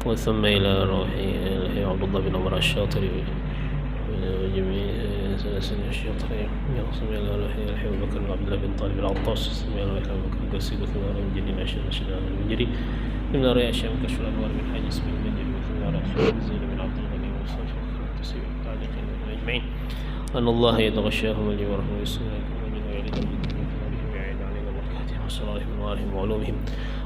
وثم إلى روح عبد الله بن عمر الشاطري وجميع سلاسل الشياطين يقسم إلى روح الحي بكر بن عبد الله بن طالب العطاس ثم إلى روح بكر القصيد ثم إلى روح جديد عشان الشلال المجري ثم إلى روح الشام كشف الأنوار من حاجز بن المجري ثم إلى روح الزين بن عبد الغني وصافي التسيب التعليقين أجمعين أن الله يتغشاهم اللي ورحمه يسمعكم ومن يعلم بهم ويعيد علينا بركاتهم وصلاتهم وأنوارهم وعلومهم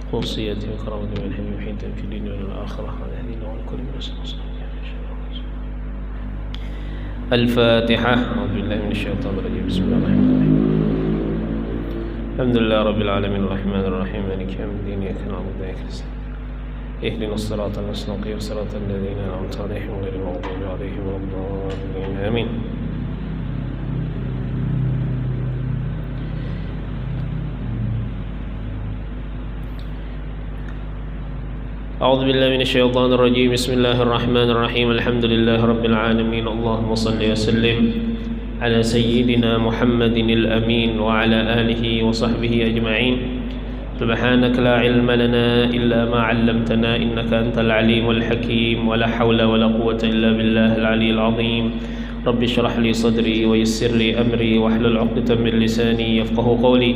خصوصياتهم وكرامتهم والحمد وحيدهم في الدين والآخرة على هدينا وعلى كل من وسلم. الفاتحة. أعوذ بالله من الشيطان الرجيم. بسم الله الرحمن الرحيم. الحمد لله رب العالمين الرحمن الرحيم مالك يوم الدين إياك نعبد وإياك نستعين اهدنا الصراط المستقيم صراط الذين أنعمت عليهم غير المغضوب عليهم ولا الضالين آمين. أعوذ بالله من الشيطان الرجيم. بسم الله الرحمن الرحيم. الحمد لله رب العالمين. اللهم صل وسلم على سيدنا محمد الأمين وعلى آله وصحبه أجمعين. سبحانك لا علم لنا إلا ما علمتنا إنك أنت العليم الحكيم ولا حول ولا قوة إلا بالله العلي العظيم. رب اشرح لي صدري ويسر لي أمري واحلل عقدة من لساني يفقه قولي.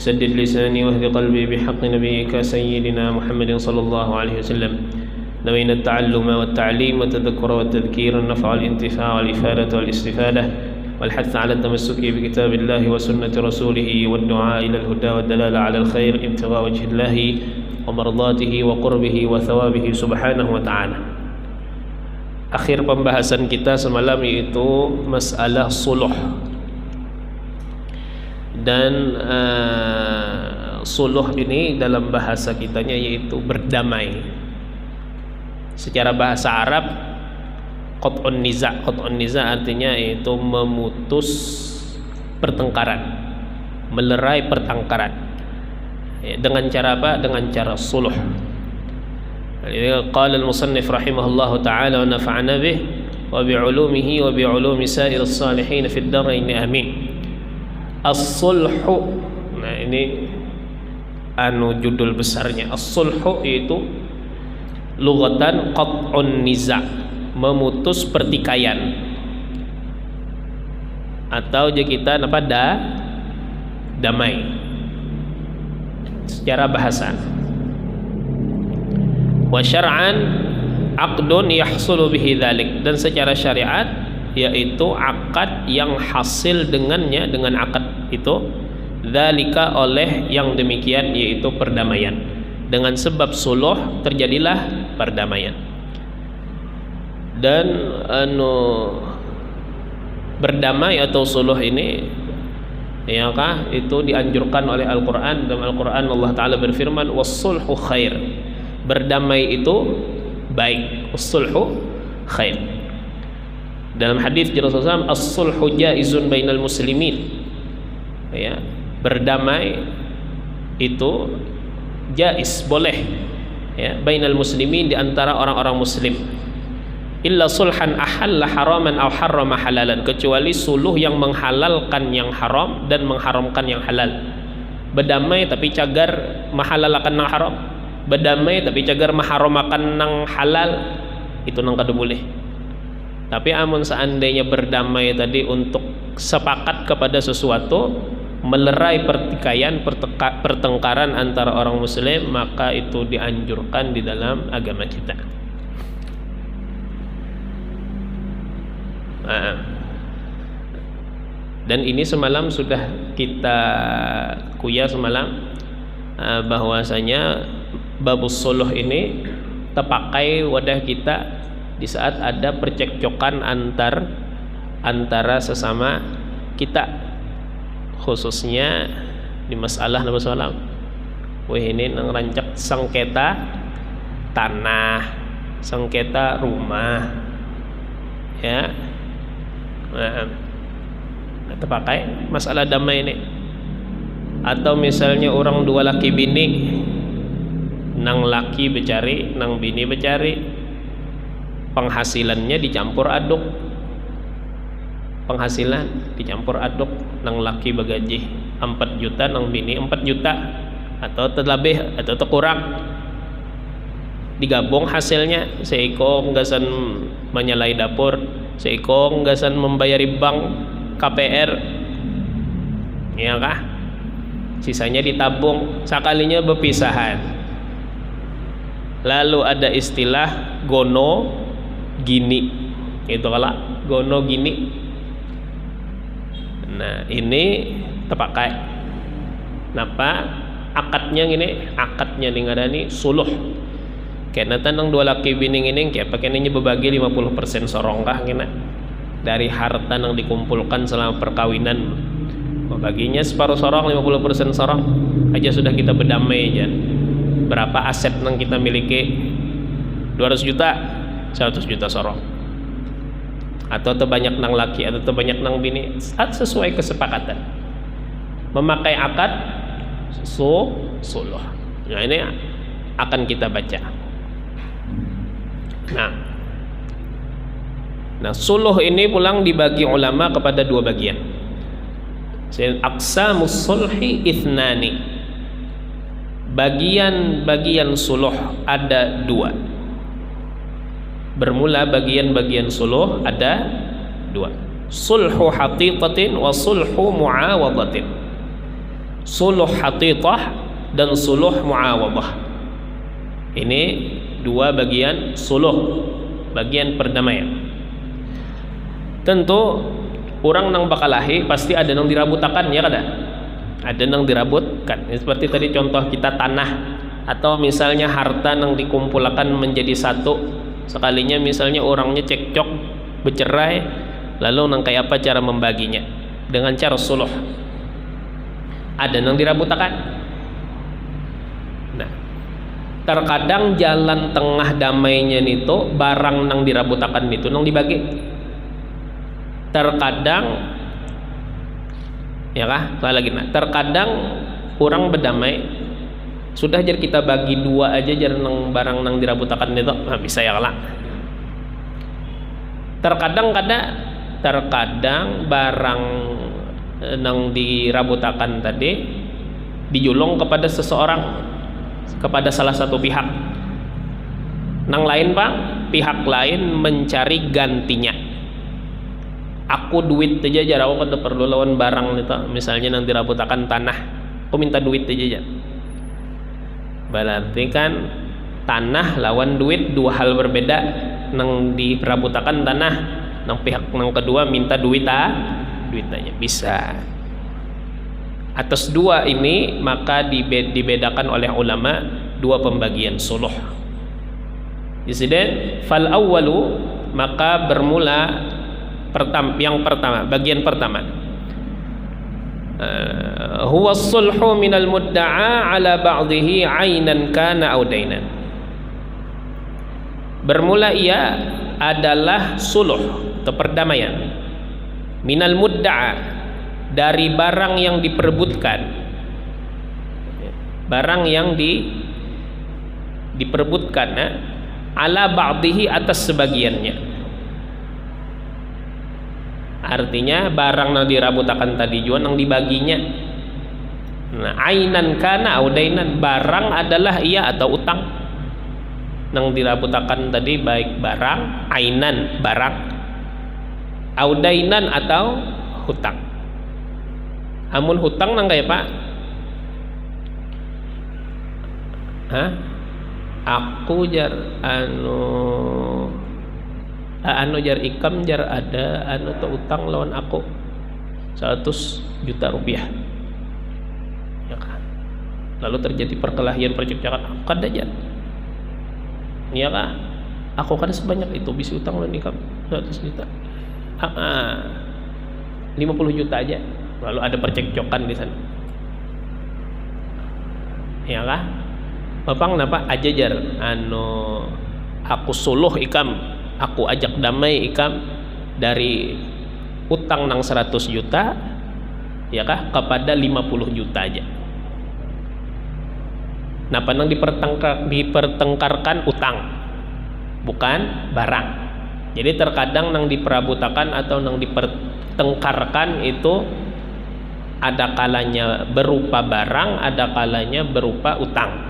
سدد لساني واهد قلبي بحق نبيك سيدنا محمد صلى الله عليه وسلم. نوينا التعلم والتعليم والتذكر والتذكير النفع والانتفاع والإفادة والاستفادة والحث على التمسك بكتاب الله وسنة رسوله والدعاء إلى الهدى والدلالة على الخير ابتغاء وجه الله ومرضاته وقربه وثوابه سبحانه وتعالى. Akhir pembahasan kita semalam yaitu masalah suluh. Dan suluh ini dalam bahasa kitanya yaitu berdamai. Secara bahasa Arab qat'un niza'. Qat'un niza' artinya yaitu memutus pertengkaran, melerai pertengkaran. Dengan cara apa? Dengan cara suluh. Qala al-musannif rahimahullahu ta'ala wa nafa'ana bih wa bi'ulumihi wa bi'ulumi sa'ir as-salihin fid darain amin. As-sulhu. Nah, ini judul besarnya. As-sulhu itu lughatan qat'un niza', memutus pertikaian. Atau kita damai. Secara bahasa. Wa syar'an aqdun yahsulu bihi dzalik, dan secara syariat yaitu akad yang hasil dengannya, dengan akad itu dzalika oleh yang demikian, yaitu perdamaian. Dengan sebab suluh terjadilah perdamaian. Dan berdamai atau suluh ini itu dianjurkan oleh Al-Qur'an. Dalam Al-Qur'an Allah Ta'ala berfirman was-sulhu khair. Berdamai itu baik. Was-sulhu khair. Dalam hadis Rasulullah SAW, as-sulhu jaizun bainal muslimin. Ya, berdamai itu jaiz, boleh. Ya, bainal muslimin, di antara orang-orang muslim. Illa sulhan ahalla haraman aw harrama halalan, kecuali suluh yang menghalalkan yang haram dan mengharamkan yang halal. Berdamai tapi cagar mahalalakan nang haram, berdamai tapi cagar maharamakan nang halal, itu nang kada boleh. Tapi amun seandainya berdamai tadi untuk sepakat kepada sesuatu, melerai pertikaian, pertengkaran antara orang muslim, maka itu dianjurkan di dalam agama kita. Dan ini semalam sudah kita kuya semalam, bahwasanya babus suluh ini terpakai wadah kita di saat ada percekcokan antara sesama kita, khususnya di masalah Nabi Sallam. Wah, ini ngerancak sengketa tanah, sengketa rumah, ya. Nah, terpakai masalah damai ini. Atau misalnya orang dua laki bini, nang laki becari, nang bini becari, penghasilannya dicampur aduk. Penghasilan dicampur aduk, nang laki bagaji 4 juta, nang bini 4 juta, atau terlebih atau terkurang. digabung hasilnya, seiko nggasan menyalai dapur, seiko nggasan membayari bank KPR, ya kah? Sisanya ditabung, sakalinya berpisahan. Lalu ada istilah gono gini, itu kalau gono gini. Nah ini terpakai. Napa? Akadnya gini, akadnya nih ngadani suluh. Karena tanang dua laki bini ini kayak pakai ini berbagi 50% sorong kah kena dari harta yang dikumpulkan selama perkawinan. Baginya separuh sorong, 50% sorong aja sudah kita berdamai aja. Berapa aset yang kita miliki? 200 juta, 100 juta sorong. Atau terbanyak nang laki atau terbanyak nang bini, sesuai kesepakatan. Memakai akad suluh. Nah ini akan kita baca. Nah, suluh ini pulang dibagi ulama kepada dua bagian. Aqsamus sulhi ithnani. Bagian-bagian suluh ada dua. Bermula bagian-bagian suluh ada dua. Sulhu haqiqatin wa sulhu mu'awadatin. Suluh haqiqah dan suluh mu'awadah. Ini dua bagian suluh, bagian perdamaian. Tentu orang nang bakalahi pasti ada nang dirabutakan, ya kada? Ada nang dirabutkan. Seperti tadi contoh kita tanah atau misalnya harta nang dikumpulkan menjadi satu. Sekalinya misalnya orangnya cekcok, bercerai, lalu nang kayak apa cara membaginya? Dengan cara suluh. Ada nang dirabutakan. Terkadang jalan tengah damainya itu barang nang dirabutakan itu nang dibagi. Terkadang ya kah? Lagi nah. Terkadang orang berdamai sudah jadi kita bagi dua aja jar nang barang nang dirabutakan itu. Nah, bisa ya lah. Terkadang barang nang dirabutakan tadi dijulung kepada seseorang, kepada salah satu pihak. Nang lain pak, pihak lain mencari gantinya. Aku duit aja jar, aku kada perlu lawan barang itu. Misalnya nang dirabutakan tanah, aku minta duit aja jar. Berarti kan tanah lawan duit dua hal berbeda. Nang dirabutakan tanah, nang pihak nang kedua minta duit aja bisa. Atas dua ini maka dibedakan oleh ulama dua pembagian suluh. Jadi fal awwalu, maka bermula yang pertama, bagian pertama. Huwa sulhu minal mudda'a ala ba'dihi 'ainan kana aw dainan. Bermula ia adalah suluh atau perdamaian minal mudda'a, dari barang yang diperebutkan, barang yang diperebutkan ala ba'dihi, atas sebagiannya. Artinya barang yang dirabutakan tadi juga yang dibaginya. Nah, ainan kana audainan, barang adalah ia atau utang. Yang dirabutakan tadi baik barang, ainan barang, audainan atau hutang. Amun hutang nang kaya pak? Aku jar anu jar ikam jar ada anu to utang lawan aku 100 juta rupiah, ya kan? Lalu terjadi perkelahian, percekcokan, kada jar, ya kan? Aku kan sebanyak itu bisa utang lawan ikam 100 juta, 50 juta aja. Lalu ada percekcokan di sana, ya kan? Bapang napa aja jar anu aku suluh ikam, aku ajak damai ikam dari utang nang 100 juta, ya kah, kepada 50 juta aja. Nah, panang dipertengkarkan utang, bukan barang. Jadi terkadang nang diperabutakan atau nang dipertengkarkan itu ada kalanya berupa barang, ada kalanya berupa utang.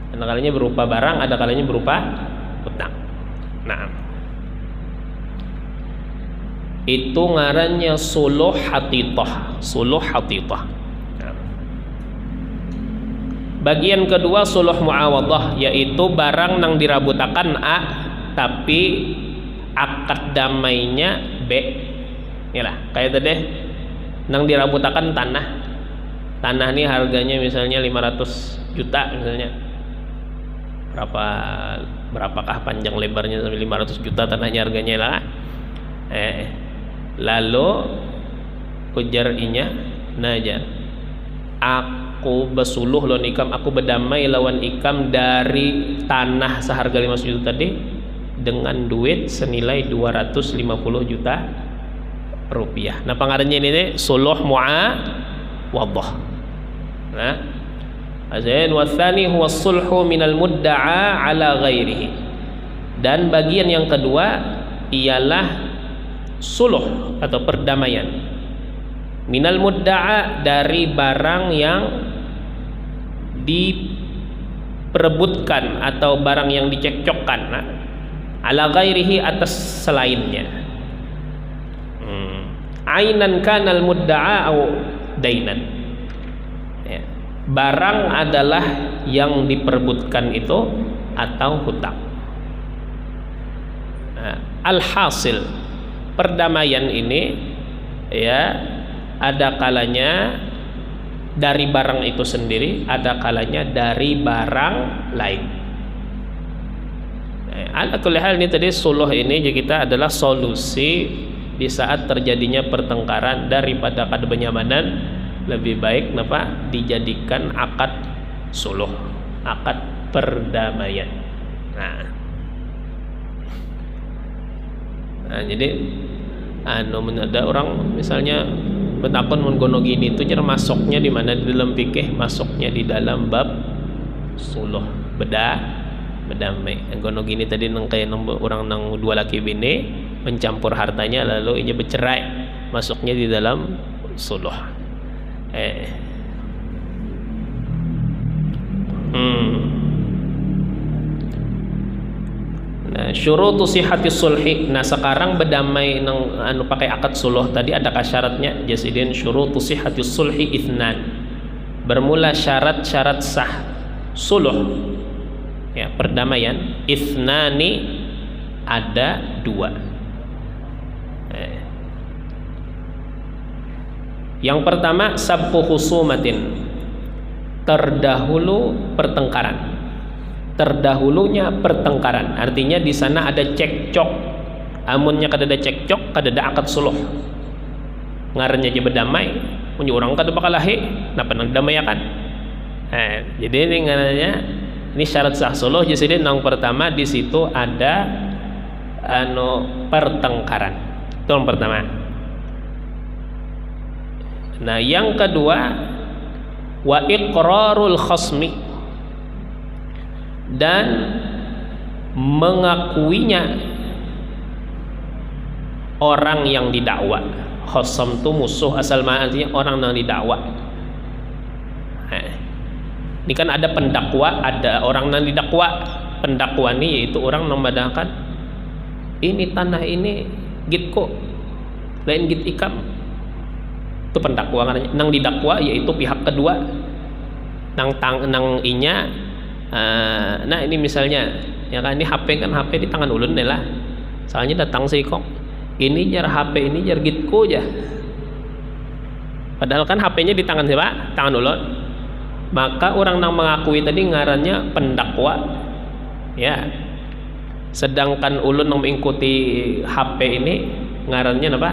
Ada kalanya berupa barang, ada kalanya berupa hutang. Nah, itu ngarannya suluh hatithah. Suluh hatithah. Nah. Bagian kedua suluh muawadhah, yaitu barang nang dirabutakan A tapi akad damainya B. Inilah kayak tadi nang dirabutakan tanah. Tanah ini harganya misalnya 500 juta misalnya. Berapakah panjang lebarnya sampai 500 juta tanahnya harganya lah. Lalu ujar inya najar, aku besuluh lawan ikam, aku berdamai lawan ikam dari tanah seharga 500 juta tadi dengan duit senilai 250 juta rupiah. Nah pengarannya ini suluh muawadhah. Nah, azan wa tsani huwa sulhu minal mudda'a ala ghairihi. Dan bagian yang kedua ialah suluh atau perdamaian minal mudda'a, dari barang yang diperebutkan atau barang yang dicekcokkan, nah, ala ghairihi, atas selainnya. Ainan kanal mudda'a au dainan, ya. Barang adalah yang diperebutkan itu atau hutang. Nah, alhasil perdamaian ini ya ada kalanya dari barang itu sendiri, ada kalanya dari barang lain. Ala kulli hal ini tadi suluh ini kita adalah solusi di saat terjadinya pertengkaran. Daripada kada benyamanan, lebih baik dijadikan akad suluh, akad perdamaian. Nah, jadi ada orang misalnya betakon menggono gini itu jar masuknya di mana, di dalam fikih masuknya di dalam bab suluh, berdamai. Gono gini tadi nang kayak orang nang dua laki bini mencampur hartanya lalu inya bercerai, masuknya di dalam suluh. Nah, syurutu sihhati sulhi. Nah, sekarang berdamai nang pakai akad suluh tadi ada syaratnya. Jasidin syurutu sihhati sulhi itsnan. Bermula syarat-syarat sah suluh, ya, perdamaian, itsnani, ada dua. Yang pertama sabqu khusumatin, terdahulu pertengkaran. Terdahulunya pertengkaran, artinya di sana ada cekcok. Amunnya kada ada cekcok, kada ada akad suluh. Ngarannya aja berdamai, punya orang kada bakal lahi, napa nang damai kan? Jadi ini ngarannya ini syarat sah suluh. Jadi yang pertama di situ ada pertengkaran. Itu yang pertama. Nah, yang kedua wa iqrarul khasmi, dan mengakuinya orang yang didakwa. Khasam itu musuh, asal artinya orang yang didakwa. Ini kan ada pendakwa, ada orang yang didakwa. Pendakwa ini yaitu orang yang memandangkan ini tanah ini gitko, lain git ikam. Itu pendakwa. Nang didakwa yaitu pihak kedua. Nang inya. Nah ini misalnya ya kan, ini HP kan, HP di tangan ulun nih lah, soalnya datang sih kok ini jar HP ini jar gitku aja, padahal kan HP-nya di tangan siapa? Tangan ulun. Maka orang yang mengakui tadi ngarannya pendakwa, ya. Sedangkan ulun yang mengikuti HP ini ngarannya apa?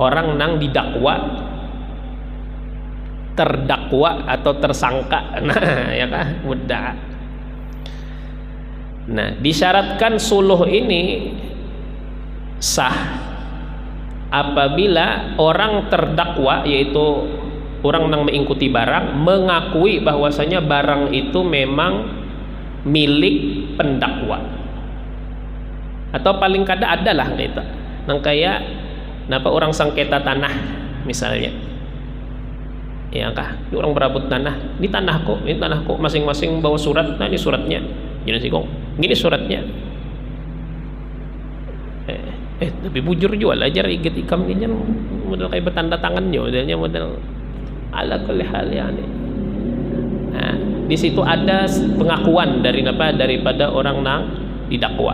Orang yang didakwa, terdakwa atau tersangka. Nah, ya kan, mudda. Nah, disyaratkan suluh ini sah apabila orang terdakwa, yaitu orang yang mengikuti barang, mengakui bahwasanya barang itu memang milik pendakwa. Atau paling kada adalah kita nang kayak napa orang sengketa tanah misalnya. Ya kah? Ini orang berebut tanah. Ini tanahku, masing-masing bawa surat. Nah, ini suratnya. Jadi sih kong, gini suratnya. Tapi bujur jual aja igit ikam ini modal kayak bertanda tangannya, modelnya modal ala kulli hal ya. Nah, di situ ada pengakuan daripada orang nang didakwa.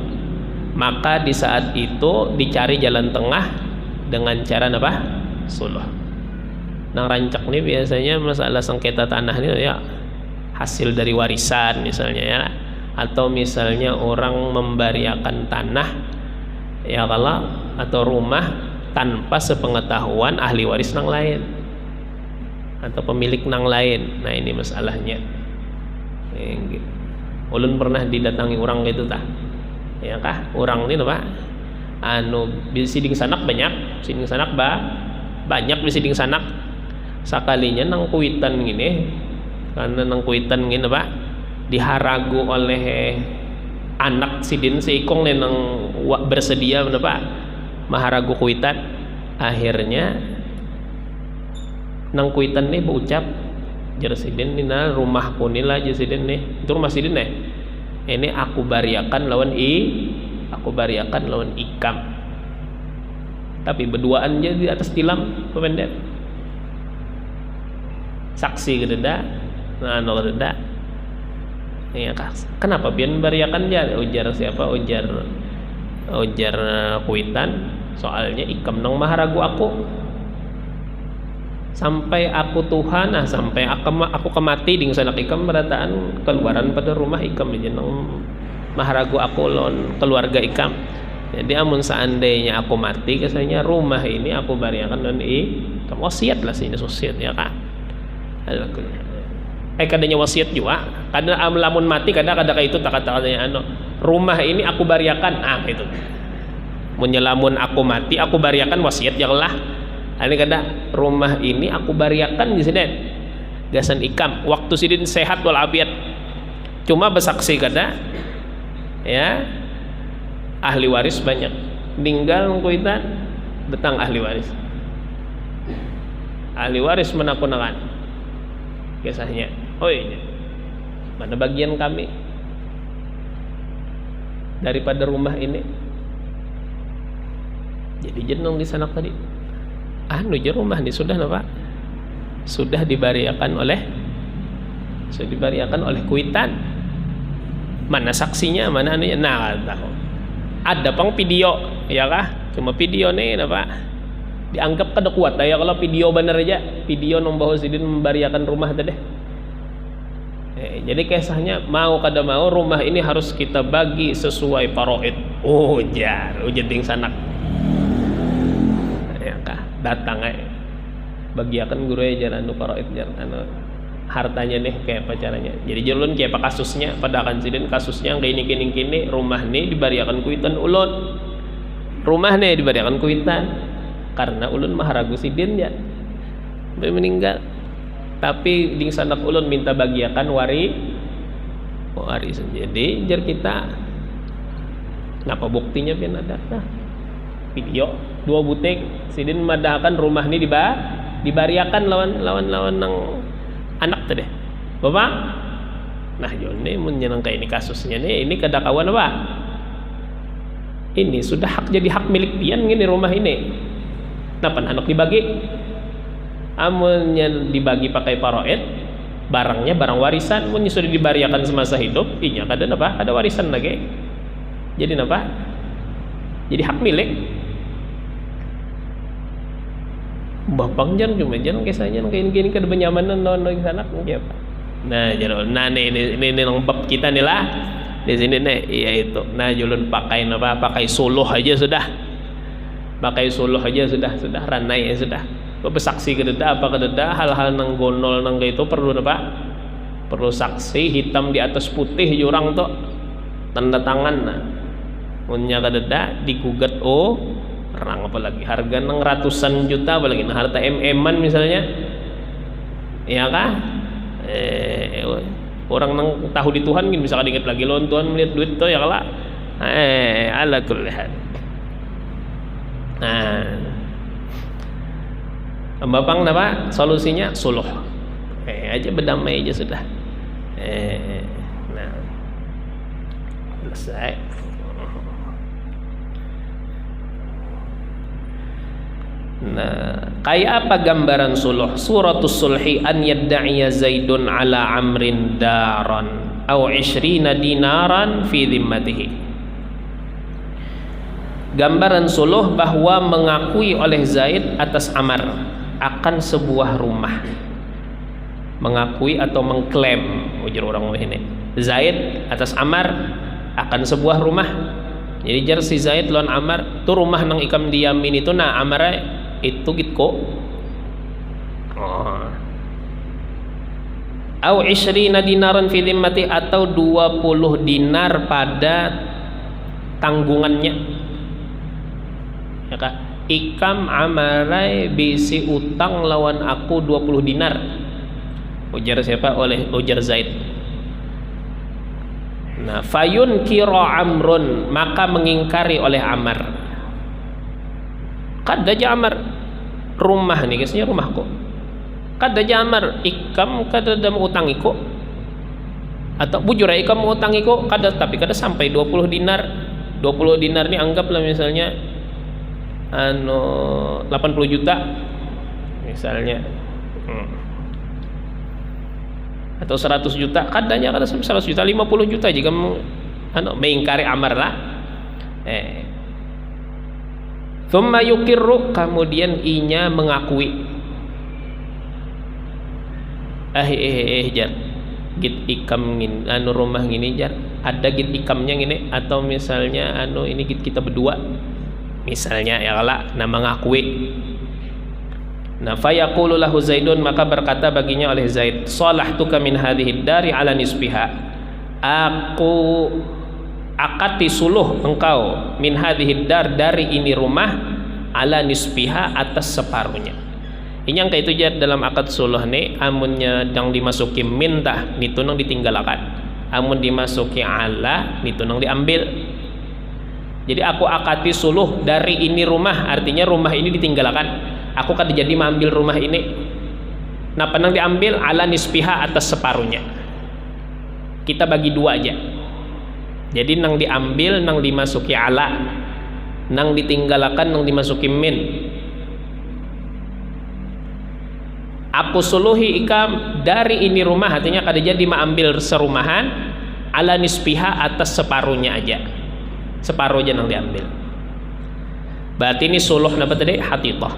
Maka di saat itu dicari jalan tengah dengan cara apa? Suluh. Nang rancak nih biasanya masalah sengketa tanah ini ya hasil dari warisan misalnya ya, atau misalnya orang membariakan tanah ya kalau atau rumah tanpa sepengetahuan ahli waris nang lain atau pemilik nang lain. Nah ini masalahnya. Ulun pernah didatangi orang gitu tah, ya kah? Orang ini apa? Bisiding sanak banyak, banyak bisiding sanak. Sakalinya nang kuitan gini, karena nang kuitan gini apa? Diharagu oleh anak sidin seikong nih nang bersedia apa? Maharagu kuitan. Akhirnya nang kuitan nih berucap jersidin nina rumah punila jersidin nih itu rumah sidin nih ini aku bariakan lawan ikam, tapi berduaan aja di atas tilam pemendek saksi gededa nah no gededa ya kah kenapa biar bariakan aja ujar siapa ujar kuitan soalnya ikam nang maharagu aku sampai aku Tuhan sampai aku kemati ding sanak ikam berataan keluaran pada rumah ikam jeneng maharagu aku lon keluarga ikam. Jadi amun seandainya aku mati kesanya rumah ini aku bariakan dan kamu wasiat lah sini wasiat ya kan. Kadanya wasiat juga kadang lamun mati kadang kayak itu tak katanya rumah ini aku bariakan itu menyelamun aku mati aku bariakan wasiat ya lah. Ini kada rumah ini aku bariakan di sini gasan ikam waktu sidin sehat walafiat cuma bersaksi kada ya ahli waris banyak tinggal kuitan datang ahli waris menakunakan kisahnya mana bagian kami daripada rumah ini jadi jenong di sana tadi rumah ini sudah apa? Sudah dibariakan oleh kuitan. Mana saksinya, mana anunya? Nah, tahu. Ada pang video, ya kah? Cuma video nih apa? Dianggap kada kuat ya kalau video bener aja, video nong bahwa sidin membariakan rumah tadi. Jadi kisahnya mau kada mau rumah ini harus kita bagi sesuai paroid. Ujar ding sanak. Datang bagiakan guru aja paroid hartanya nih kayak apa caranya. Jadi ulun kayak apa kasusnya pada kan sidin kasusnya kayak ini rumah nih dibariakan kuitan ulun karena ulun maharagu sidin ya meninggal tapi ding sanak ulun minta bagiakan warisan. Jadi jar kita kenapa buktinya pian ada video 2 butik sidin madahkan rumah ini dibariakan lawan nang anak tadi bapak. Nah jone menyenang kayak ini kasusnya nih ini kada kawan apa ini sudah jadi hak milik pian gini rumah ini kenapa anak dibagi amunnya dibagi pakai paroid barangnya barang warisan mun sudah dibariakan semasa hidup inya kada apa ada warisan lagi jadi apa jadi hak milik bapang jan cuma jan kisahnya kayak gini kada benyamanan non sana apa. Nah jadi ini nang bab kita nih lah di sini nih iya itu. Nah julun pakai suluh aja sudah ranai ya sudah bersaksi kededa hal-hal nang gonol nang itu perlu perlu saksi hitam di atas putih jurang tuh tanda tangan nah punya kededa digugat perang apalagi harga nang ratusan juta apalagi nah harta MM-an misalnya ya kah orang nang tahu di Tuhan bisa kadinget lagi lawan Tuhan melihat duit tuh ya kalah ala kulli hal. Nah bapang solusinya suluh aja berdamai aja sudah. Nah, selesai. Nah, kayak apa gambaran suluh? Suratus sulhi an yadda'iya Zaidun ala Amrin daran aw 20 dinaran fi dhimmatihi. Gambaran suluh bahwa mengakui oleh Zaid atas Amar akan sebuah rumah. Mengakui atau mengklaim ujar orang ini. Zaid atas Amar akan sebuah rumah. Jadi jar si Zaid lawan Amar tu rumah nang ikam diamin itu nah Amar itu gitu. Au 20 dinaran fi dhimmati atau 20 dinar pada tanggungannya. Ya Kak, ikam amarai bisi utang lawan aku 20 dinar. Ujar siapa? Ujar Zaid. Nah, fayun kira Amrun, maka mengingkari oleh Amar. Kada Amar rumah nih guysnya rumahku. Kada Amar ikam kada dam utang iko. Atau bujur ikam utang iko kada, tapi kada sampai 20 dinar. 20 dinar nih anggaplah misalnya 80 juta misalnya. Atau 100 juta, kadanya kada sampai 100 juta, 50 juta jika mengingkari Amar lah. Thumma yukirru, kemudian inya mengakui. Jar git ikam ngin rumah ngini jar ada git ikamnya ngini, atau misalnya ini git kita berdua misalnya ya kala nah mengakui. Nah fayaqulu lahu Zaidun, maka berkata baginya oleh Zaid, salahtuka min hadhihi dari ala nisbiha, aku akati suluh engkau min hadhihi dar dari ini rumah ala nisbiha atas separuhnya. Ini yang kayak itu jar dalam akad suluh nih, amunnya yang dimasuki mintah nitu nang ditinggalkan, amun dimasuki ala nitu nang diambil. Jadi aku akati suluh dari ini rumah, artinya rumah ini ditinggalkan, aku kan jadi mengambil rumah ini. Nah penang diambil ala nisbiha atas separuhnya, kita bagi dua aja. Jadi nang diambil nang dimasuki ala, nang ditinggalkan nang dimasuki min. Aku suluhi ikam dari ini rumah, artinya kada jadi mengambil serumahan ala nisbiha atas separuhnya aja, separuh aja nang diambil. Berarti ini suluh napa tadi? Hatithah.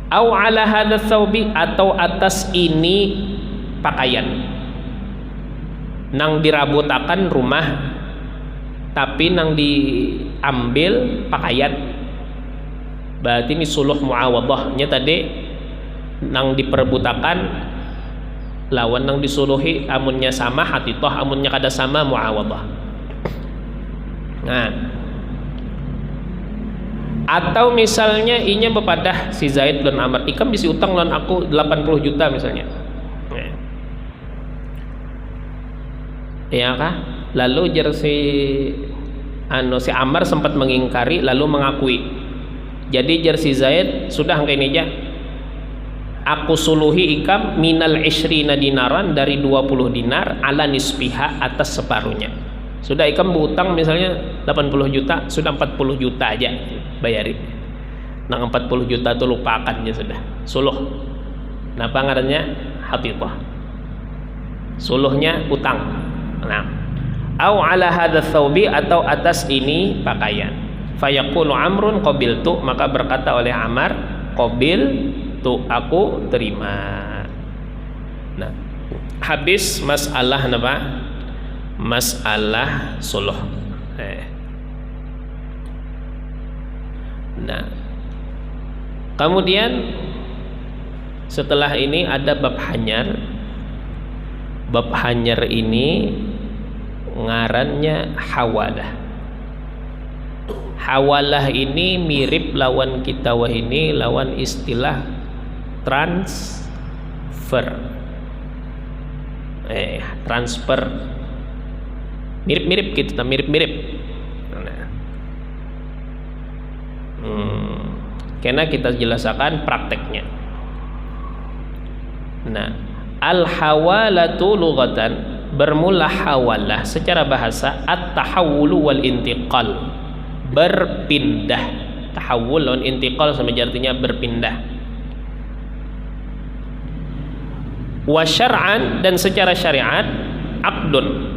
Au ala hadha thawbi, atau atas ini pakaian. Nang dirabutakan rumah tapi nang diambil pakaian, berarti ini suluh muawadhahnya tadi nang diperebutakan lawan nang disuluhi, amunnya sama hatithah, amunnya kada sama muawadhah. Nah, atau misalnya inya bepadah si Zaid dan Amr, ikam bisi utang lawan aku 80 juta misalnya. Ya kah? Lalu jar si Amr sempat mengingkari lalu mengakui. Jadi jar si Zaid, sudah kayak ini aja, aku suluhi ikam minal 20 dinaran dari 20 dinar ala nisbiha atas separuhnya. Sudah ikam berutang misalnya 80 juta, sudah 40 juta aja bayarin. Nah 40 juta itu lupakan aja sudah. Suluh. Nah ngarannya hatithah. Suluhnya utang. Nah, au ala hadha thawbi, atau atas ini pakaian. Fayaqulu Amrun qabiltu, maka berkata oleh Amar, qabiltu, aku terima. Nah, habis masalah apa? Masalah suluh. Nah, kemudian setelah ini ada bab hanyar. Bab hanyar ini ngarannya hawalah. Hawalah ini mirip lawan kita wah ini, lawan istilah transfer. Transfer mirip-mirip gitu, mirip-mirip. Karena kita jelaskan prakteknya. Nah, al-hawalatu lughatan, bermula hawalah secara bahasa at-tahawulu wal intiqal, berpindah. Tahawul dan intiqal sama artinya berpindah. Wa syar'an, dan secara syariat aqdun,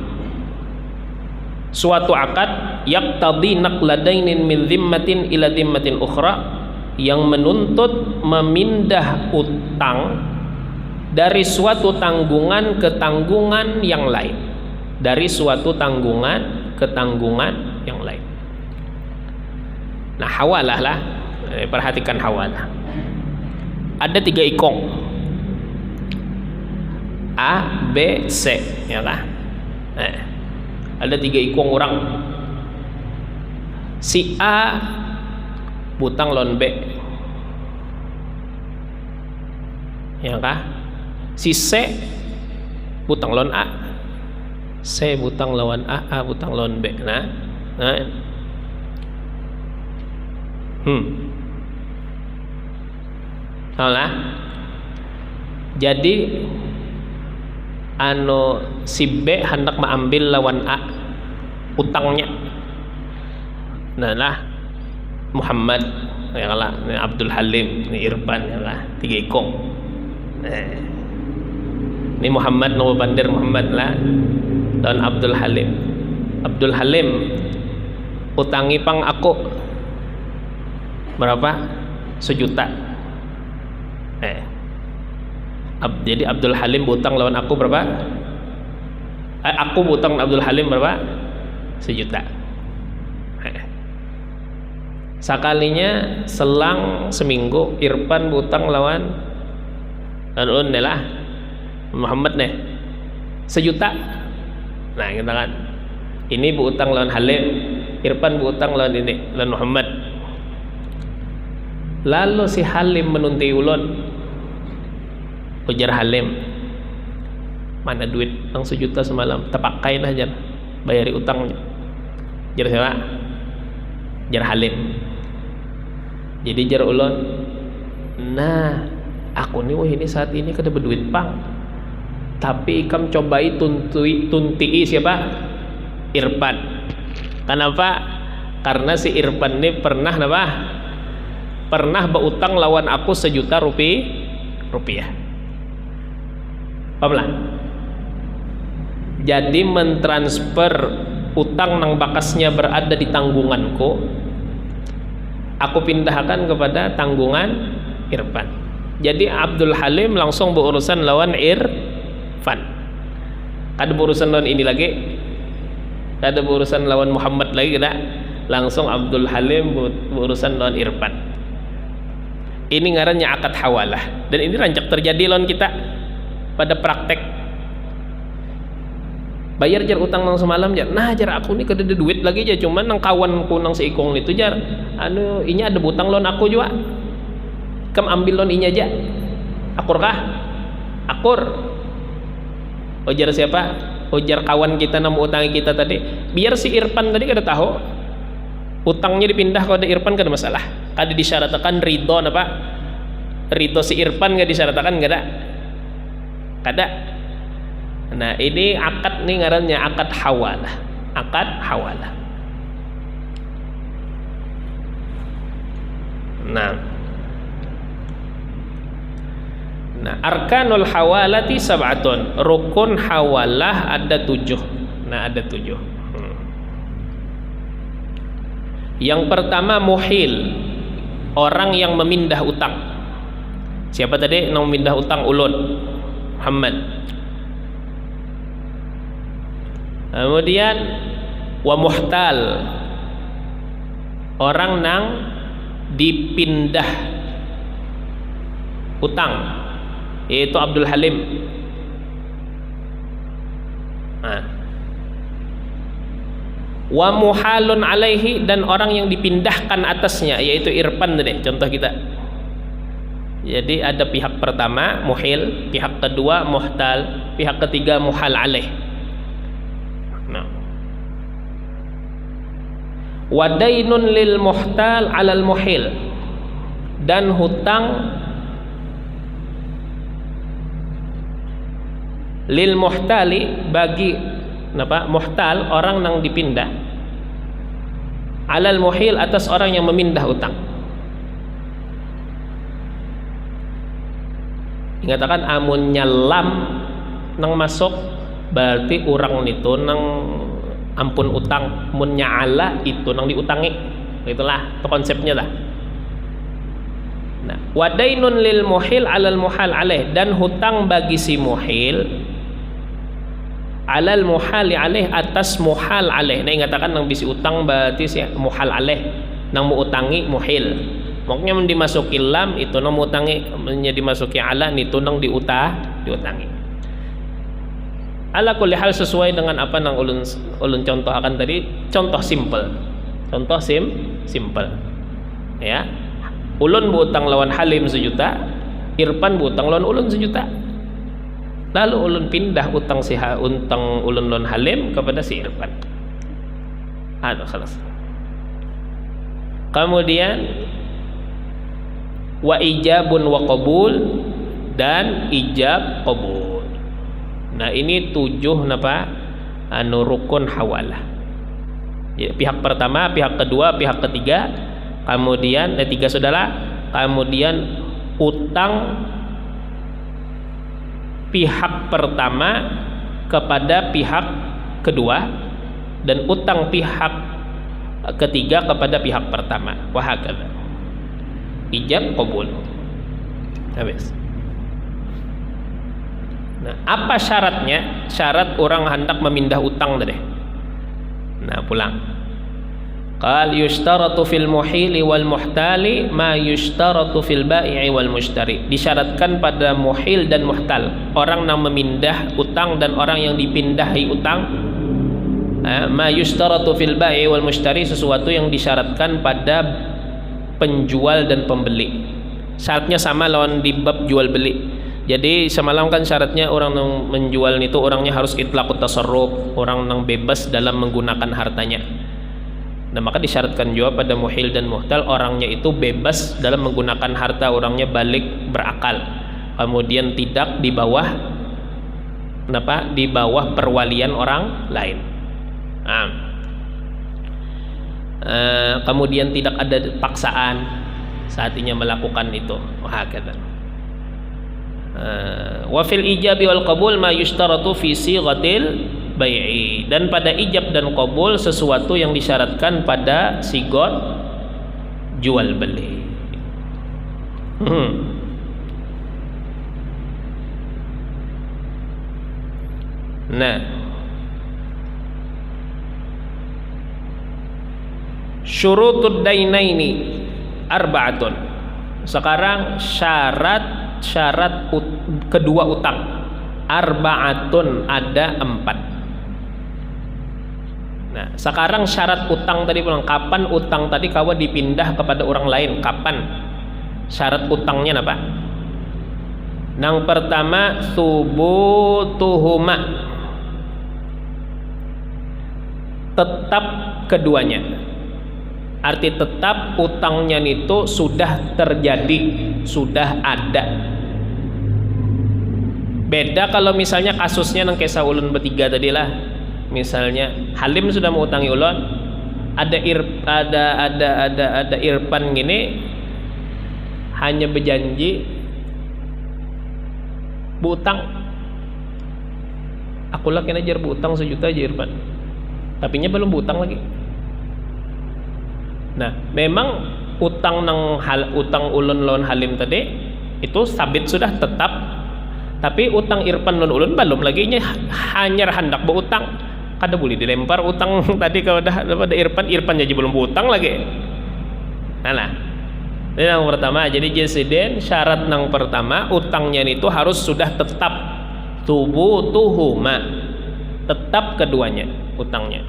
suatu akad yaqtadi naqladainin min dhimmatin ila dhimmatin ukhra, yang menuntut memindah utang dari suatu tanggungan ke tanggungan yang lain, dari suatu tanggungan ke tanggungan yang lain. Nah, hawalah lah, perhatikan hawalah. Ada 3 ikong, A, B, C, ya kan? Ada 3 ikong orang. Si A butang lawan B, ya kan? Si C butang lawan A, C butang lawan A butang lawan B. Nah. Salah. Jadi si B hendak mengambil lawan A utangnya. Nah, Muhammad, ya lah, Abdul Halim, ini Irfan, ya lah, 3 ikong. Ini Muhammad, nama bandar Muhammad lah, dan Abdul Halim. Abdul Halim utangi pang aku berapa? 1 juta. Jadi Abdul Halim butang lawan aku berapa? Aku butang Abdul Halim berapa? 1 juta. Sekalinya selang seminggu Irfan butang lawan lah Muhammad nih 1 juta. Nah, kita kan ini butang lawan Halim, Irfan butang lawan ini lawan Muhammad. Lalu si Halim menunti ulun, ujar Halim, mana duit yang 1 juta semalam, terpakai lah jar bayari utangnya. Jar siapa? Jar Halim. Jadi jar ulun, nah aku nih ini saat ini kada berduit pang, tapi ikam cobai tuntii siapa? Irfan. Kenapa? Karena si Irfan ini pernah apa? Pernah berutang lawan aku 1 juta rupiah. Paham lah? Jadi mentransfer utang nang bakasnya berada di tanggunganku, aku pindahkan kepada tanggungan Irfan. Jadi Abdul Halim langsung berurusan lawan Irfan. Kada berurusan lawan ini lagi, kada berurusan lawan Muhammad lagi, kada. Langsung Abdul Halim berurusan lawan Irfan. Ini ngarannya akad hawalah, dan ini rancak terjadi lawan kita pada praktek. Bayar jar utang nang semalam jar. Nah, jar aku ni kada ada duit lagi jar, cuman nang kawanku nang seikong itu jar, ini ada butang lawan aku juga. Kam ambil lawan inya aja. Akur kah? Akur. Ujar siapa? Ujar kawan kita nang utangi kita tadi. Biar si Irfan tadi kada tahu utangnya dipindah kepada Irfan, kada masalah. Kada disyaratkan ridho apa? Ridho si Irfan kada disyaratkan, kada. Kada. Nah, ini akad nih ngarannya akad hawalah. Akad hawalah. Nah, arkanul hawalati sab'atun. Rukun hawalah ada 7. Nah, ada 7. Yang pertama muhil, orang yang memindah utang. Siapa tadi yang memindah utang? Ulun, Muhammad. Kemudian wa muhtal, orang nang dipindah utang, yaitu Abdul Halim. Wa muhalun alaihi, dan orang yang dipindahkan atasnya, yaitu Irfan tadi contoh kita. Jadi ada pihak pertama muhil, pihak kedua muhtal, pihak ketiga muhal alaih. Wadainun lil muhtal alal muhil, dan hutang lil muhtali bagi napa muhtal orang nang dipindah, alal muhil atas orang yang memindah utang. Ingatakan amun nyalam nang masuk berarti orang itu nang ampun utang, mun nyala itu nang diutangi. Itulah itu konsepnya lah. Nah, wadainun lil muhil alal muhal alaih, dan hutang bagi si muhil alal muhali alaih atas muhal alaih. Nah, ingatakan nang bisi utang berarti si muhal alaih nang mau utangi muhil. Makanya mun dimasuki lam itu nang mau utangi, nya dimasuki ala itu nang diutangi. Ala kulli hal sesuai dengan apa nang ulun contoh akan tadi, contoh simple. Contoh simple. Ya. Ulun berutang lawan Halim 1 juta, Irfan berutang lawan ulun 1 juta. Lalu ulun pindah utang utang ulun lawan Halim kepada si Irfan. Khalas. Kemudian wa ijabun wa qabul, dan ijab qabul. Nah, ini 7 napa rukun hawalah. Ya, pihak pertama, pihak kedua, pihak ketiga, kemudian 3 saudara, kemudian utang pihak pertama kepada pihak kedua, dan utang pihak ketiga kepada pihak pertama. Wahakadha. Ijab qabul. Habis. Nah, apa syaratnya? Syarat orang hendak memindah utang tadi. Nah, pulang. Qal yushtaratu fil muhili wal muhtali ma yushtaratu fil bai'i wal mushtari. Disyaratkan pada muhil dan muhtal, orang yang memindah utang dan orang yang dipindahi utang. Ma yushtaratu fil bai'i wal mushtari, sesuatu yang disyaratkan pada penjual dan pembeli. Syaratnya sama lawan di bab jual beli. Jadi semalam kan syaratnya orang yang menjual itu orangnya harus itlaqut tasarruf, orang yang bebas dalam menggunakan hartanya. Nah, maka disyaratkan juga pada muhil dan muhtal, orangnya itu bebas dalam menggunakan harta, orangnya balik berakal, kemudian tidak di bawah di bawah perwalian orang lain. Kemudian tidak ada paksaan saat ia melakukan itu. Wahakadha. Wa fil ijabi wal qabul ma yushtaratu fi sighatil bai'i, dan pada ijab dan qabul sesuatu yang disyaratkan pada sigot jual beli. Nah, syurutud dainaini arba'atun. Sekarang syarat kedua utang. Arba'atun, ada 4. Nah, sekarang syarat utang tadi pulang. Kapan utang tadi kawa dipindah kepada orang lain? Kapan? Syarat utangnya apa? Yang pertama subutuhuma, tetap keduanya. Arti tetap utangnya itu sudah terjadi, sudah ada. Beda kalau misalnya kasusnya nang kisah ulun bertiga tadi lah. Misalnya Halim sudah mau utangi ulun, ada Irfan gini hanya berjanji berutang. Aku lah kena jar berutang 1 juta aja Irfan. Tapi nya belum berutang lagi. Nah, memang utang ulun lawan Halim tadi itu sabit sudah tetap, tapi utang Irfan lawan ulun belum lagi, nya hanya hendak berutang. Kada boleh dilempar utang tadi kalau dah ada Irfan jadi belum berutang lagi. Nah, ini yang pertama. Jadi jesiden syarat yang pertama utangnya itu harus sudah tetap, subutuhuma, tetap keduanya utangnya.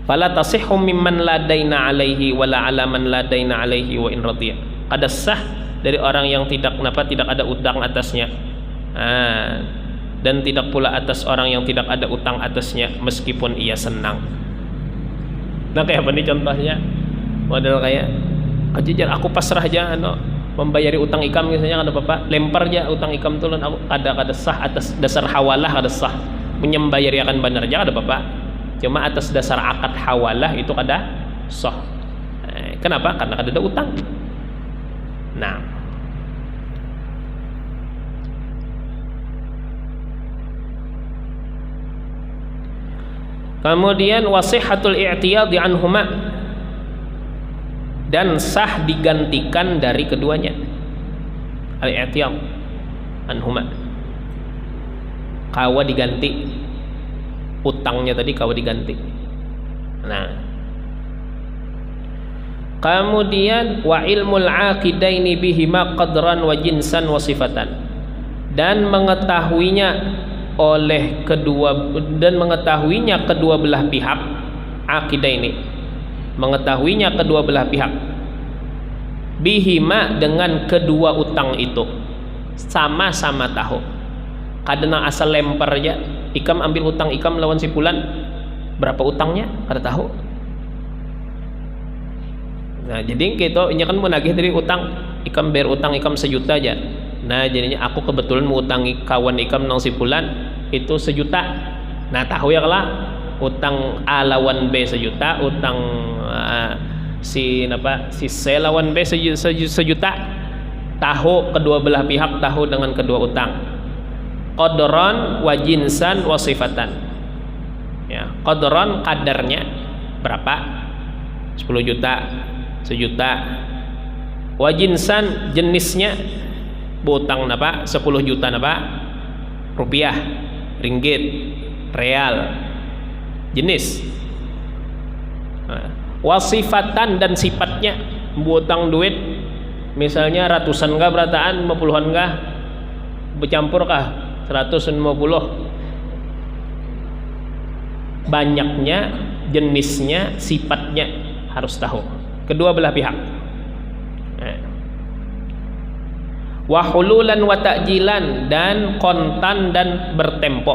Fala tasihhu mimman ladaina alaihi wala ala man ladaina alaihi wa in radiya. Kada sah dari orang yang tidak ada utang atasnya, dan tidak pula atas orang yang tidak ada utang atasnya meskipun ia senang. Nah, kayak apa nih contohnya? Model kayak ajajar aku pasrah aja membayari utang ikam misalnya ada bapak lempar aja utang ikam tuh ada sah atas dasar hawalah ada sah menyembayari akan benar aja ada bapak cuma atas dasar akad hawalah itu ada sah. Kenapa? Karena ada utang. Nah, kemudian wasihatul i'tiyad anhuma dan sah digantikan dari keduanya. Al-i'tiyad anhuma kawa diganti utangnya tadi kawa diganti. Nah, kemudian wa ilmul aqidaini bihima qadran wa jinsan wa sifatan dan mengetahuinya kedua belah pihak akidah ini mengetahuinya kedua belah pihak bihima dengan kedua utang itu sama-sama tahu kadang asal lempar aja ikam ambil utang ikam lawan si fulan berapa utangnya kada tahu. Nah jadi kita ini kan menagih dari utang ikam bayar utang ikam 1 juta aja. Nah jadinya aku kebetulan mau utangi kawan ikam nang si fulan itu 1 juta. Nah tahu ya lah utang A lawan B 1 juta, utang si C lawan B 1 juta. Tahu kedua belah pihak tahu dengan kedua utang. Qadran wa jinsan wa sifatan. Ya, qadran kadarnya berapa? 10 juta, 1 juta. Wa jinsan jenisnya utang napa 10 juta napa rupiah, ringgit, real, jenis. Wasifatan dan sifatnya utang duit misalnya ratusan kah berataan 50-an kah bercampur kah 150 banyaknya jenisnya sifatnya harus tahu kedua belah pihak. Wa hululan wa ta'jilan dan kontan dan bertempo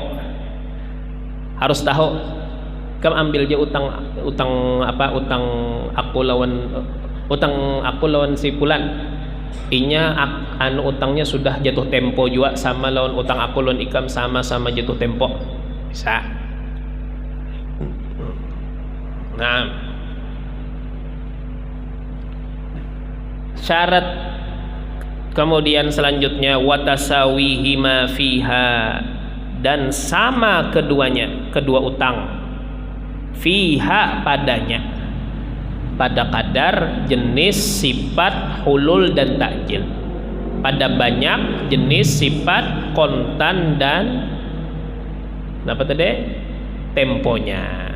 harus tahu kamu ambil aja utang aku lawan si fulan inya utangnya sudah jatuh tempo juga sama lawan utang aku lawan ikam sama-sama jatuh tempo bisa. Nah syarat kemudian selanjutnya watasawihima fiha dan sama keduanya kedua utang fiha padanya pada kadar jenis sifat hulul dan takjil pada banyak jenis sifat kontan dan apa tadi temponya.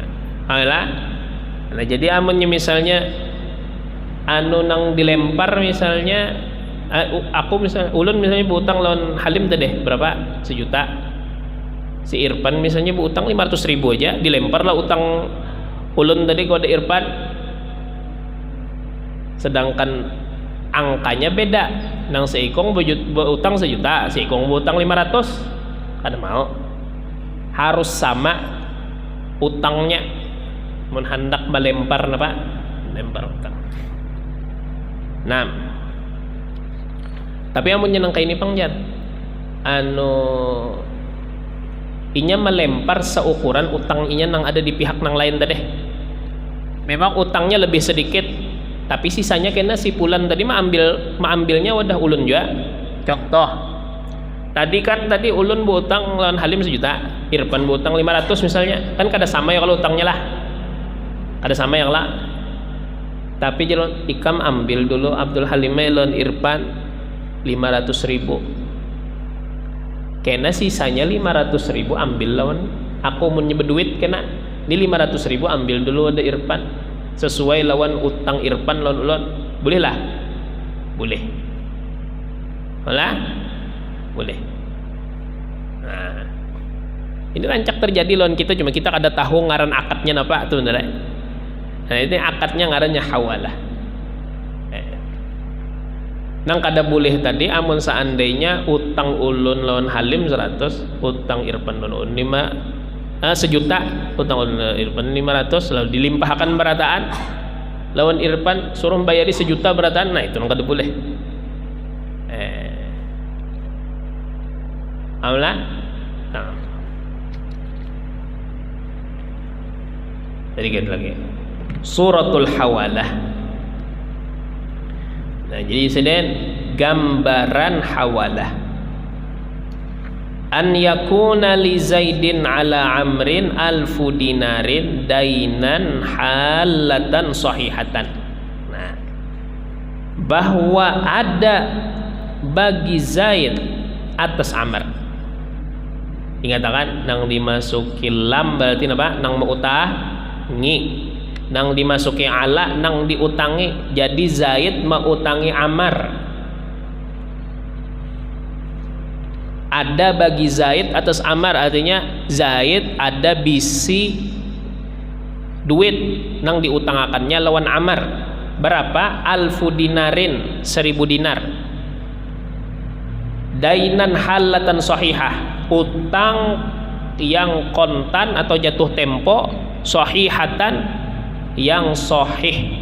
Nah jadi amunnya misalnya nang dilempar misalnya aku misalnya ulun misalnya berutang lawan Halim tadi berapa 1 juta si Irfan misalnya berutang 500.000 aja dilempar lah utang ulun tadi kepada Irfan sedangkan angkanya beda nang si Ikong berutang 1 juta si Ikong berutang 500 kada mau harus sama utangnya mun hendak melempar napa lempar utang. Nah tapi amun nyenang kayak ini pangjan inya melempar seukuran utang inya nang ada di pihak nang lain tadi memang utangnya lebih sedikit tapi sisanya kena si fulan tadi ambilnya wadah ulun juga. Contoh tadi ulun berutang lawan Halim 1 juta Irfan berutang 500 misalnya kan kada sama ya kalau utangnya lah kada sama yang lah tapi jalan ikam ambil dulu Abdul Halim lawan Irfan 500.000 kena sisanya 500.000 ambil lawan aku mau nyebut duit kena ini 500.000 ambil dulu ada Irfan sesuai lawan utang Irfan lawan boleh lah boleh boleh. Nah ini rancak terjadi lawan kita cuma kita kada tahu ngaran akadnya apa tuh bener. Nah ini akadnya ngarannya hawalah. Nang kada boleh tadi amun seandainya utang ulun lawan Halim 100 utang Irfan lawan 1 juta utang ulun Irfan 500 lalu dilimpahkan berataan lawan Irfan suruh bayari 1 juta berataan nah itu nang kada boleh. Amla. Nah. Sedikit lagi. Suratul Hawalah. Nah, jadi seden gambaran hawalah. An yakuna li Zaidin ala Amrin alfu dinarin dainan halatan sahihatan. Nah, bahwa ada bagi Zaid atas Amr. Ingat kan nang dimasuki lam berarti apa? Nang mautangi. Nang dimasuki ala nang diutangi. Jadi Zaid mautangi Amr. Ada bagi Zaid atas Amr, artinya Zaid ada bisi duit nang diutangakannya lawan Amr. Berapa? Alfu dinarin, 1000 dinar. Dainan halatan sahihah, utang yang kontan atau jatuh tempo, sahihatan yang sahih.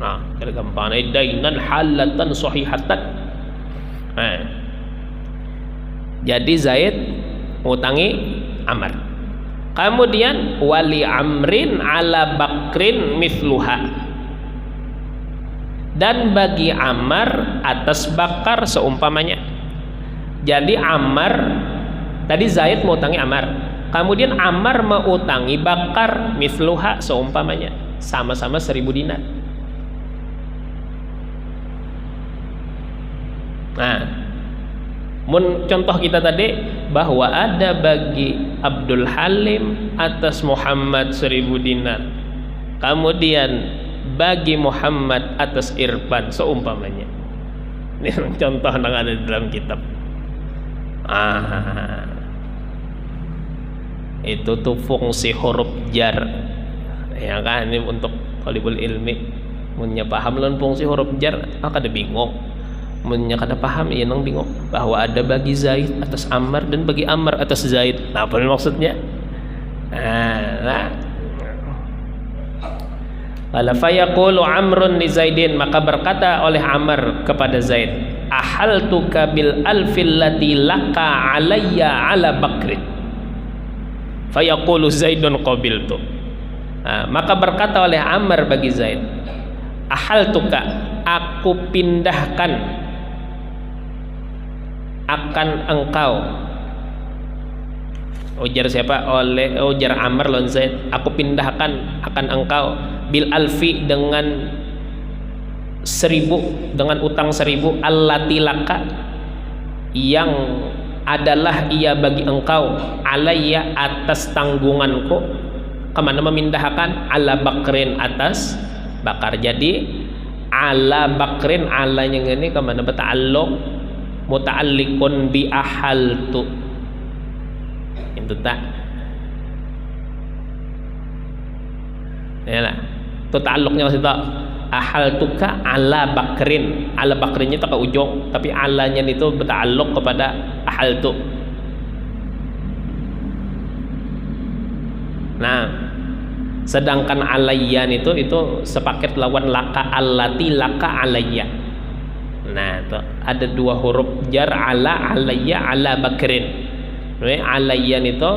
Nah, gampang. Dainan halatan sahihatan. Nah, jadi Zaid ngutangi Amr. Kemudian wali Amrin ala Bakrin mithluha. Dan bagi Amr atas Bakar seumpamanya. Jadi Amr tadi Zaid mau utangi Amr. Kemudian Amr mau utangi Bakar mithluha seumpamanya. Sama-sama 1000 dinar. Nah, contoh kita tadi bahwa ada bagi Abdul Halim atas Muhammad 1000 dinar. Kemudian bagi Muhammad atas Irfan seumpamanya. Ini contoh yang ada di dalam kitab. Itu tuh fungsi huruf jar. Ya kan, ini untuk talibul ilmi munnya paham lan fungsi huruf jar, kada bingung. Munnya kada paham ya nang bingung bahwa ada bagi Zaid atas Amr dan bagi Amr atas Zaid. Nah, apa maksudnya? Qala fayaqulu Amrun li Zaidin, maka berkata oleh Amr kepada Zaid, ahaltuka bil alfil lati laka alayya ala Bakrin. Fayaqulu Zaidun qabiltu. Maka berkata oleh Amr bagi Zaid, ahaltuka, aku pindahkan akan engkau. Ujar siapa? Ujar Amr lawan Zaid, aku pindahkan akan engkau bil alfi dengan 1000, dengan utang 1000, allati laka yang adalah ia bagi engkau, alayya atas tanggunganku. Kemana memindahkan? Ala Bakrin atas Bakar. Jadi ala Bakrin, alanya ini kemana berta'alluq, muta'alliqun bi ahaltu. Itu tak ya lah, itu ta'alluqnya masih tak ahaltuka ala Bakrin. Ala Bakrinnya tak ke ujung, tapi alanya itu berta'alluq kepada ahaltu. Nah, sedangkan alayyan itu sepaket lawan laka, allati laka alayya. Nah, itu ada 2 huruf jar, ala alayya ala Bakrin. Alayyan itu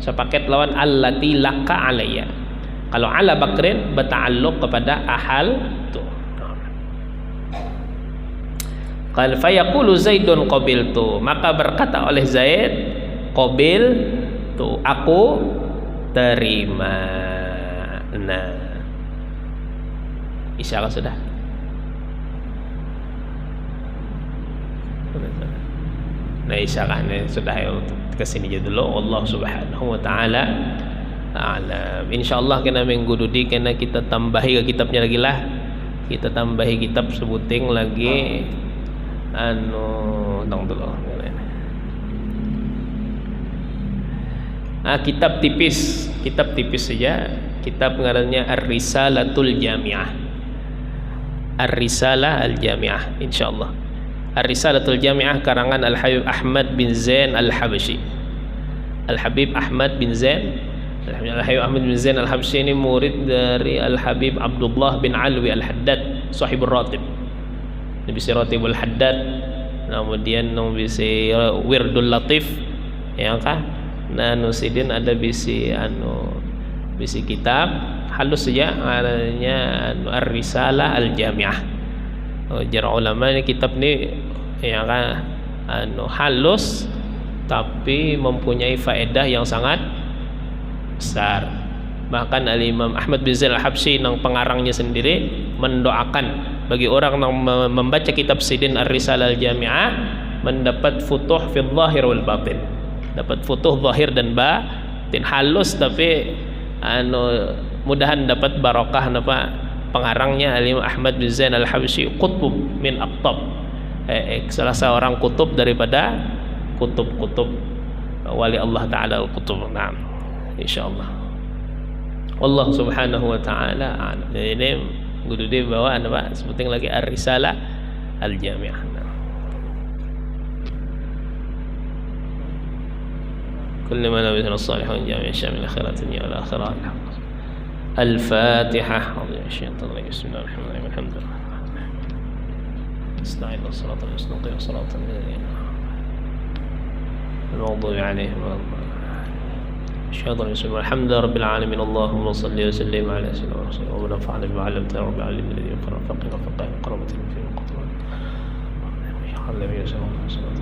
sepaket lawan allati laka alayya. Kalau ala Bakrin berta'alluq kepada ahal tu. Qal fayaqulu Zaidun qabiltu, maka berkata oleh Zaid, qabiltu, aku terima. Nah, insyaallah sudah. Nah, insyaallah ini sudah ya, kesini aja dulu. Allah subhanahu wa ta'ala a'lam. Insyaallah kena minggu dudi kena kita tambahi ke kitabnya lagi lah. Kita tambahi kitab sebuting lagi tong dulu. Kitab tipis saja. Kitab ngarannya Ar-Risalatul Jami'ah. Ar-Risalah Al-Jami'ah insyaallah. Ar-Risalatul Jami'ah karangan Al-Habib Ahmad bin Zain Al-Habsyi. Al-Habib Ahmad bin Zain Al-Habsyi ini murid dari Al-Habib Abdullah bin Alwi Al-Haddad, sahibul ratib. Nabi Ratibul Haddad kemudian nung bisi wirdul latif ya kah, nah nusidin ada bisi bisi kitab halus saja adanya ar-risalah al-jami'ah. Jar ulama ini kitab ini ya kan halus tapi mempunyai faedah yang sangat besar. Bahkan Al-Imam Ahmad bin Zaid Al-Habsyi yang pengarangnya sendiri mendoakan bagi orang yang membaca kitab Sidin Ar-Risalah Al-Jami'ah mendapat futuh fil zahir wal batin, dapat futuh zahir dan batin, halus tapi mudahan dapat barokah napa pengarangnya Al-Imam Ahmad bin Zaid Al-Habsyi qutb min aqtab, salah seorang kutub daripada kutub-kutub wali Allah Ta'ala al-kutub. Nah, insyaallah Allah subhanahu wa ta'ala a'lam. Ini kudu dia bawa apa sebutin lagi ar-risalah al-jami'ah. كل ما نبذنا الصالحون جامع الشامل الخيرات الدنيا والآخرة. الفاتحة. الشيطان الرجيم. بسم الله الرحمن الرحيم. الحمد لله نستعين الصراط المستقيم صراط الذين المغضوب عليهم ولا الضالين. الشيطان الرجيم. الحمد لله رب العالمين. اللهم صل وسلم على سيدنا ورسولنا ونفعنا بما علمتنا رب العالمين الذي يقرأ فقه وفقه قربة في القطران. النبي صلى الله عليه وسلم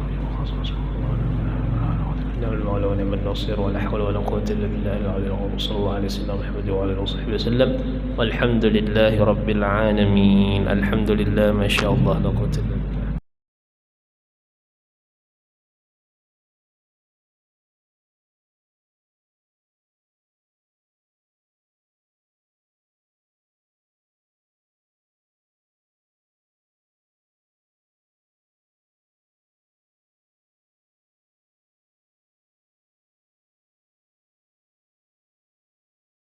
المولى ونعم النصير ولا حول ولا قوة إلا بالله العلي العظيم. صلى الله عليه وسلم محمد وعلى آله وصحبه وسلم والحمد لله رب العالمين. الحمد لله ما شاء الله لا قوة إلا بالله.